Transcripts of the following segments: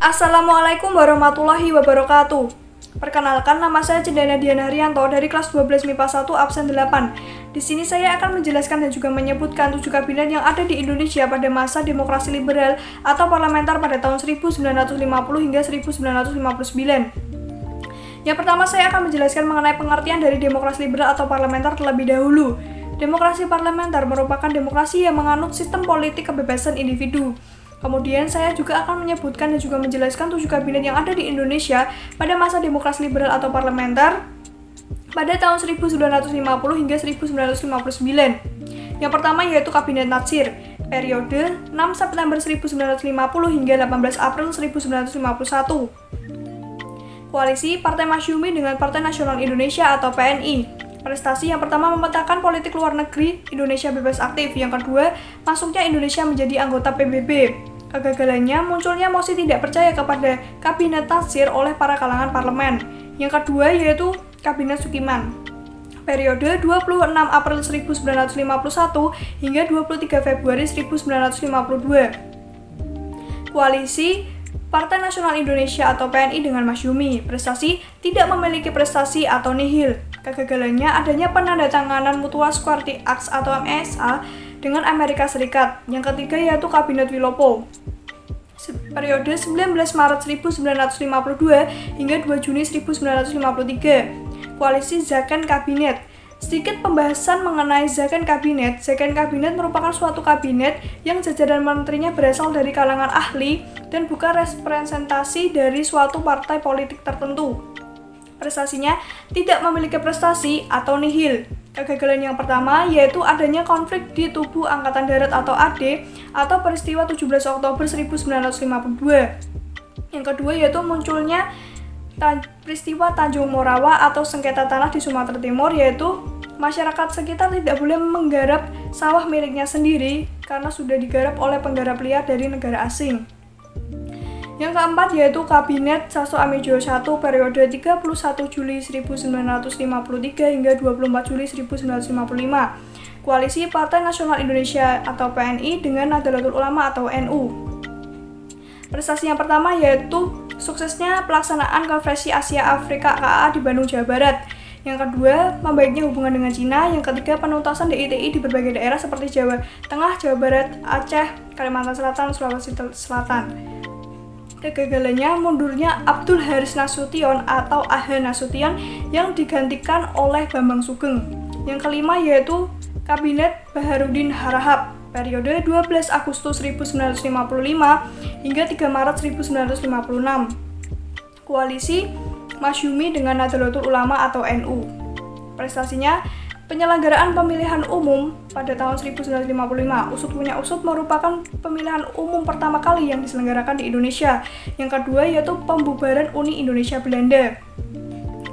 Assalamualaikum warahmatullahi wabarakatuh. Perkenalkan, nama saya Cendana Diana Haryanto dari kelas 12 MIPA 1 absen 8. Di sini saya akan menjelaskan dan juga menyebutkan 7 kabinet yang ada di Indonesia pada masa demokrasi liberal atau parlementer pada tahun 1950 hingga 1959. Yang pertama, saya akan menjelaskan mengenai pengertian dari demokrasi liberal atau parlementer terlebih dahulu. Demokrasi parlementer merupakan demokrasi yang menganut sistem politik kebebasan individu. Kemudian saya juga akan menyebutkan dan juga menjelaskan 7 kabinet yang ada di Indonesia pada masa demokrasi liberal atau parlementer pada tahun 1950 hingga 1959. Yang pertama yaitu Kabinet Natsir, periode 6 September 1950 hingga 18 April 1951. Koalisi Partai Masyumi dengan Partai Nasional Indonesia atau PNI. Prestasi yang pertama memetakan politik luar negeri Indonesia bebas aktif. Yang kedua, masuknya Indonesia menjadi anggota PBB. Kegagalannya, munculnya mosi tidak percaya kepada Kabinet Natsir oleh para kalangan parlemen. Yang kedua yaitu Kabinet Sukiman, periode 26 April 1951 hingga 23 Februari 1952. Koalisi Partai Nasional Indonesia atau PNI dengan Masyumi. Prestasi tidak memiliki prestasi atau nihil. Kegagalannya adanya penandatanganan Mutual Security Acts atau MSA dengan Amerika Serikat. Yang ketiga yaitu Kabinet Wilopo, periode 19 Maret 1952 hingga 2 Juni 1953. Koalisi Zakon Kabinet. Sedikit pembahasan mengenai Zakon Kabinet. Zakon Kabinet merupakan suatu kabinet yang jajaran menterinya berasal dari kalangan ahli dan bukan representasi dari suatu partai politik tertentu. Prestasinya tidak memiliki prestasi atau nihil. Kegagalan yang pertama yaitu adanya konflik di tubuh Angkatan Darat atau AD atau peristiwa 17 Oktober 1952. Yang kedua yaitu munculnya peristiwa Tanjung Morawa atau sengketa tanah di Sumatera Timur, yaitu masyarakat sekitar tidak boleh menggarap sawah miliknya sendiri karena sudah digarap oleh penggarap liar dari negara asing. Yang keempat yaitu Kabinet Sasso Amijo I periode 31 Juli 1953 hingga 24 Juli 1955. Koalisi Partai Nasional Indonesia atau PNI dengan Nahdlatul Ulama atau NU. Prestasi yang pertama yaitu suksesnya pelaksanaan Konferensi Asia Afrika KA di Bandung, Jawa Barat. Yang kedua, membaiknya hubungan dengan Cina. Yang ketiga, penuntasan DITI di berbagai daerah seperti Jawa Tengah, Jawa Barat, Aceh, Kalimantan Selatan, Sulawesi Selatan. Kegagalannya, mundurnya Abdul Haris Nasution atau A.H. Nasution yang digantikan oleh Bambang Sugeng. Yang kelima yaitu Kabinet Baharudin Harahap, periode 12 Agustus 1955 hingga 3 Maret 1956. Koalisi Masyumi dengan Nahdlatul Ulama atau NU. Prestasinya, penyelenggaraan pemilihan umum pada tahun 1955. Usut punya usut merupakan pemilihan umum pertama kali yang diselenggarakan di Indonesia. Yang kedua yaitu pembubaran Uni Indonesia Belanda.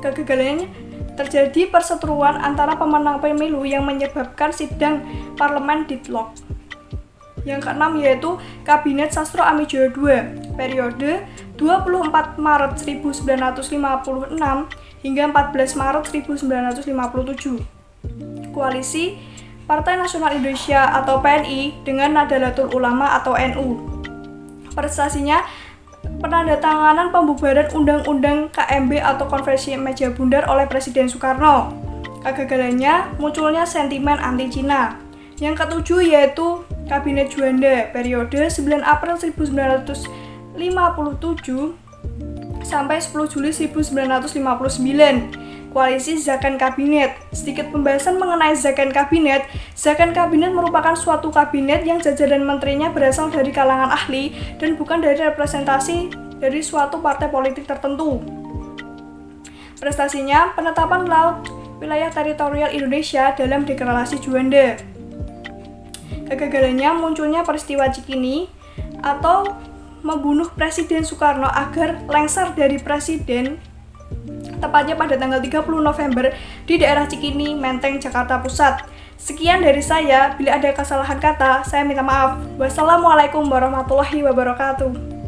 Kegagalannya terjadi perseteruan antara pemenang pemilu yang menyebabkan sidang parlemen deadlock. Yang keenam yaitu Kabinet Sastro Amijo II, periode 24 Maret 1956 hingga 14 Maret 1957. Koalisi Partai Nasional Indonesia atau PNI dengan Nahdlatul Ulama atau NU. Prestasinya, penandatanganan pembubaran Undang-Undang KMB atau Konvensi Meja Bundar oleh Presiden Soekarno. Kegagalannya, munculnya sentimen anti-Cina. Yang ketujuh yaitu Kabinet Juanda, periode 9 April 1957 sampai 10 Juli 1959. Koalisi Zakon Kabinet. Sedikit pembahasan mengenai Zakon Kabinet. Zakon Kabinet merupakan suatu kabinet yang jajaran menterinya berasal dari kalangan ahli dan bukan dari representasi dari suatu partai politik tertentu. Prestasinya, penetapan laut wilayah teritorial Indonesia dalam deklarasi Juanda. Kegagalannya, munculnya peristiwa Cikini atau membunuh Presiden Soekarno agar lengser dari presiden, tepatnya pada tanggal 30 November di daerah Cikini, Menteng, Jakarta Pusat. Sekian dari saya, bila ada kesalahan kata, saya minta maaf. Wassalamualaikum warahmatullahi wabarakatuh.